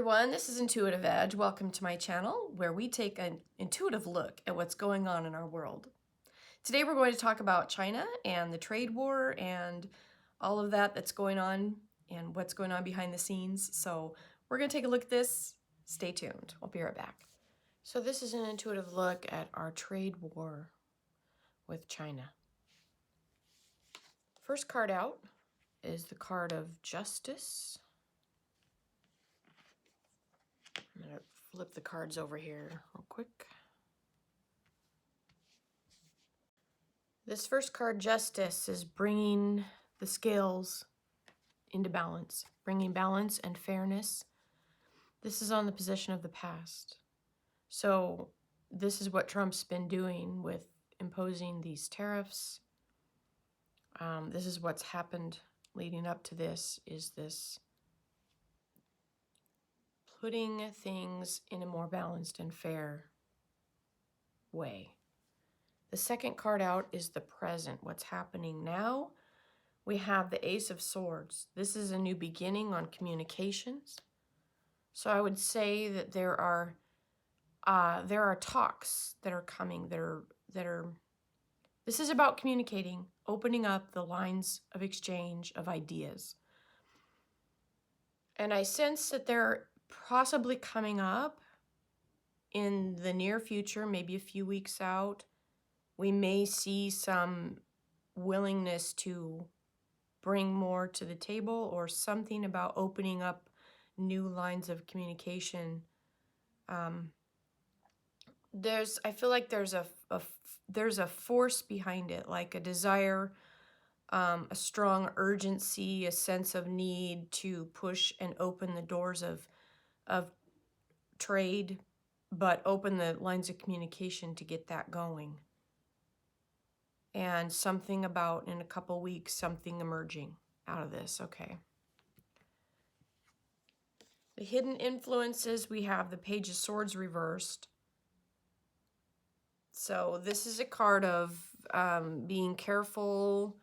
everyone, this is Intuitive Edge. Welcome to my channel where we take an intuitive look at what's going on in our world. Today we're going to talk about China and the trade war and all of that that's going on and what's going on behind the scenes. So we're going to take a look at this. Stay tuned. I'll be right back. So this is an intuitive look at our trade war with China. First card out is the card of Justice. I'm going to flip the cards over here real quick. This first card, Justice, is bringing the scales into balance, bringing balance and fairness. This is on the position of the past. So this is what Trump's been doing with imposing these tariffs. This is what's happened leading up to this, is this putting things in a more balanced and fair way. The second card out is the present, what's happening now. We have the Ace of Swords. This is a new beginning on communications. So I would say that there are talks that are coming this is about communicating, opening up the lines of exchange of ideas. And I sense that they're possibly coming up in the near future, maybe a few weeks out. We may see some willingness to bring more to the table, or something about opening up new lines of communication. I feel like there's a force behind it, like a desire, a strong urgency, a sense of need to push and open the doors of trade, but open the lines of communication to get that going. And something about, in a couple weeks, something emerging out of this. Okay. The hidden influences, we have the Page of Swords reversed. So this is a card of being careful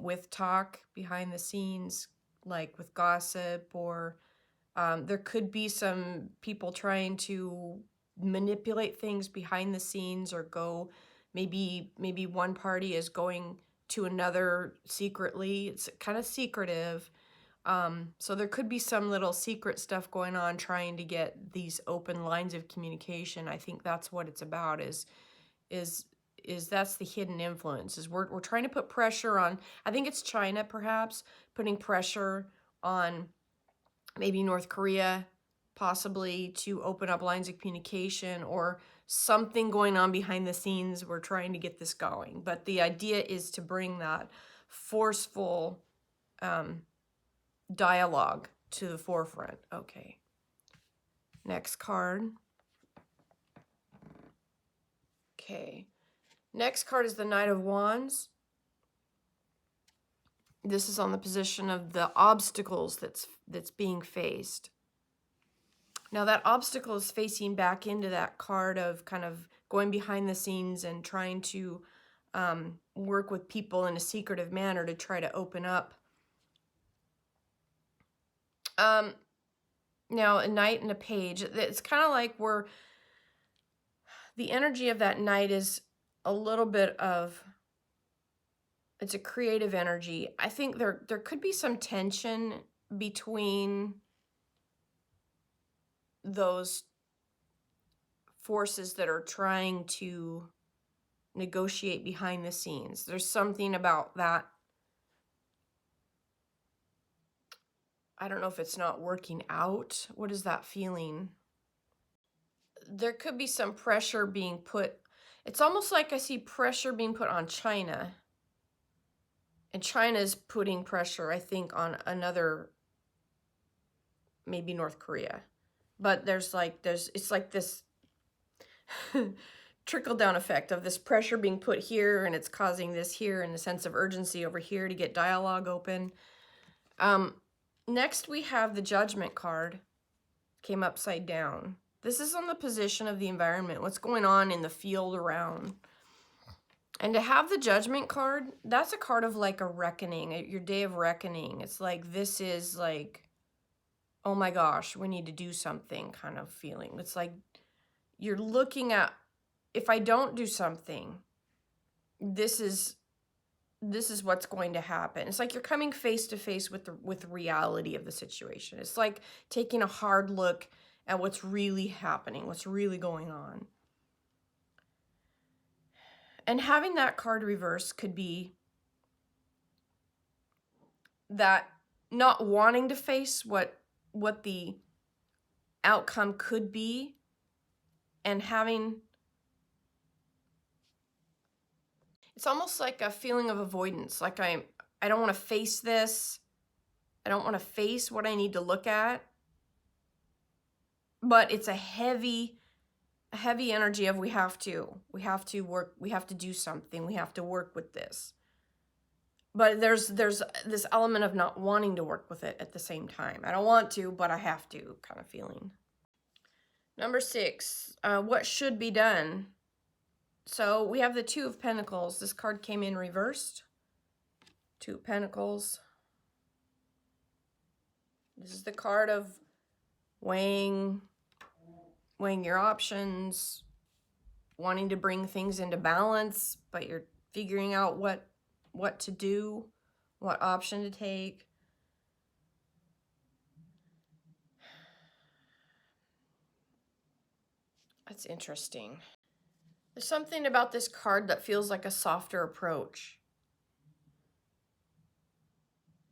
with talk behind the scenes, like with gossip, or there could be some people trying to manipulate things behind the scenes, or go, maybe one party is going to another secretly. It's kind of secretive. So there could be some little secret stuff going on, trying to get these open lines of communication. I think that's what it's about, is that's the hidden influence. Is we're trying to put pressure on, I think it's China perhaps, putting pressure on maybe North Korea, possibly, to open up lines of communication, or something going on behind the scenes. We're trying to get this going. But the idea is to bring that forceful dialogue to the forefront. Okay. Next card. Okay. Next card is the Knight of Wands. This is on the position of the obstacles that's being faced. Now that obstacle is facing back into that card of kind of going behind the scenes and trying to work with people in a secretive manner to try to open up. Now a Knight and a Page, it's kind of like the energy of that Knight is a little bit of, it's a creative energy. I think there could be some tension between those forces that are trying to negotiate behind the scenes. There's something about that. I don't know if it's not working out. What is that feeling? There could be some pressure being put. It's almost like I see pressure being put on China. And China's putting pressure, I think, on another, maybe North Korea. But it's like this trickle-down effect of this pressure being put here, and it's causing this here, and a sense of urgency over here to get dialogue open. Next, we have the Judgment card. Came upside down. This is on the position of the environment, what's going on in the field around. And to have the Judgment card, that's a card of like a reckoning, your day of reckoning. It's like, this is like oh my gosh, we need to do something kind of feeling. It's like you're looking at, if I don't do something, this is what's going to happen. It's like you're coming face to face with the reality of the situation. It's like taking a hard look at what's really happening, what's really going on. And having that card reverse could be that not wanting to face what the outcome could be, and having, it's almost like a feeling of avoidance. Like I don't want to face this. I don't want to face what I need to look at. But it's a heavy energy of we have to work, we have to do something, we have to work with this. But there's this element of not wanting to work with it at the same time. I don't want to, but I have to kind of feeling. Number 6, what should be done? So we have the Two of Pentacles. This card came in reversed. Two of Pentacles. This is the card of weighing your options, wanting to bring things into balance, but you're figuring out what to do, what option to take. That's interesting. There's something about this card that feels like a softer approach.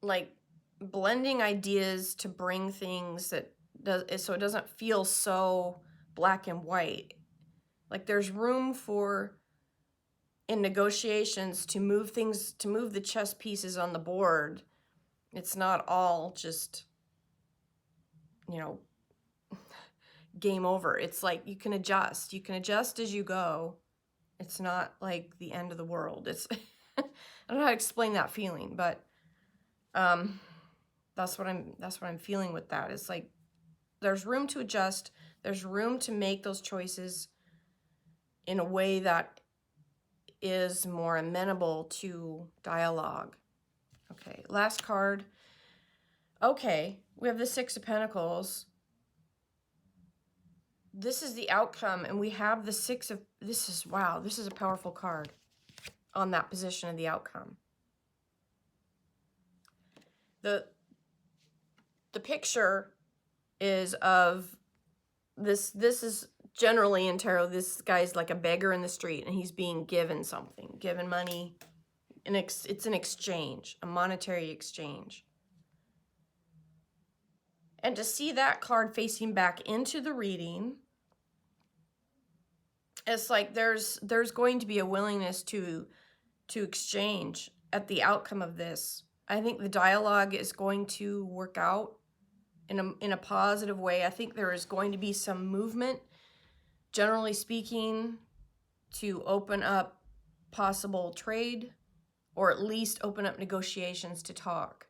Like blending ideas to bring things that so it doesn't feel so black and white. Like there's room for, in negotiations, to move things, to move the chess pieces on the board. It's not all just, game over. It's like you can adjust as you go. It's not like the end of the world. It's I don't know how to explain that feeling, but that's what I'm feeling with that. It's like there's room to adjust, there's room to make those choices in a way that is more amenable to dialogue. Okay, last card. Okay, we have the Six of Pentacles. This is the outcome, and we have the Six of, wow, this is a powerful card on that position of the outcome. The picture is of this is generally in tarot, this guy's like a beggar in the street, and he's being given something, given money, and it's an exchange, a monetary exchange. And to see that card facing back into the reading, it's like there's going to be a willingness to exchange at the outcome of this. I think the dialogue is going to work out in a positive way. I think there is going to be some movement, generally speaking, to open up possible trade, or at least open up negotiations to talk.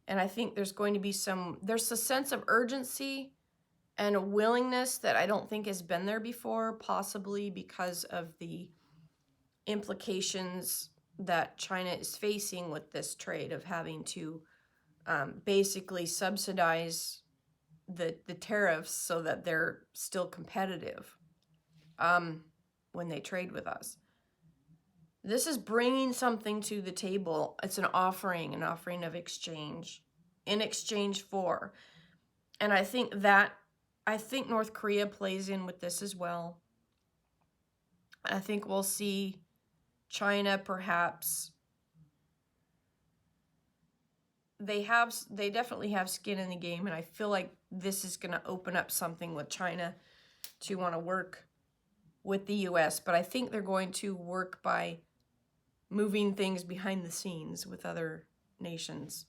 And I think there's going to be there's a sense of urgency and a willingness that I don't think has been there before, possibly because of the implications that China is facing with this trade of having to basically subsidize the tariffs so that they're still competitive when they trade with us. This is bringing something to the table. It's an offering of exchange, in exchange for. And I think North Korea plays in with this as well. I think we'll see China perhaps, they definitely have skin in the game, and I feel like this is going to open up something with China to want to work with the US, but I think they're going to work by moving things behind the scenes with other nations.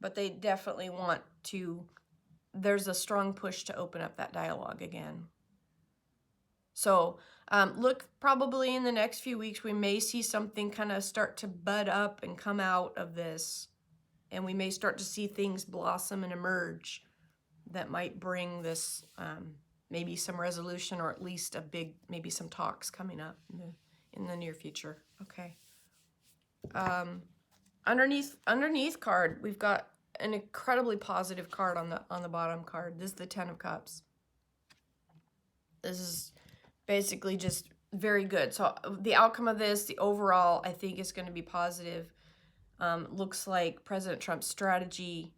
But they definitely want to, there's a strong push to open up that dialogue again. So look, probably in the next few weeks, we may see something kind of start to bud up and come out of this. And we may start to see things blossom and emerge that might bring this, maybe some resolution, or at least maybe some talks coming up in the near future. Okay. Underneath card, we've got an incredibly positive card on the bottom card. This is the Ten of Cups. This is basically just very good. So the outcome of this, the overall, I think is going to be positive. Looks like President Trump's strategy,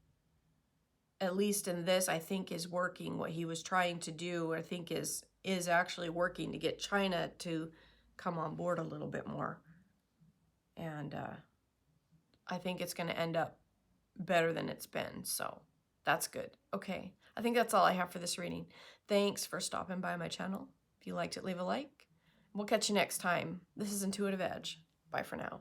at least in this, I think is working. What he was trying to do, I think is actually working to get China to come on board a little bit more. And I think it's going to end up better than it's been. So that's good. Okay. I think that's all I have for this reading. Thanks for stopping by my channel. If you liked it, leave a like. We'll catch you next time. This is Intuitive Edge. Bye for now.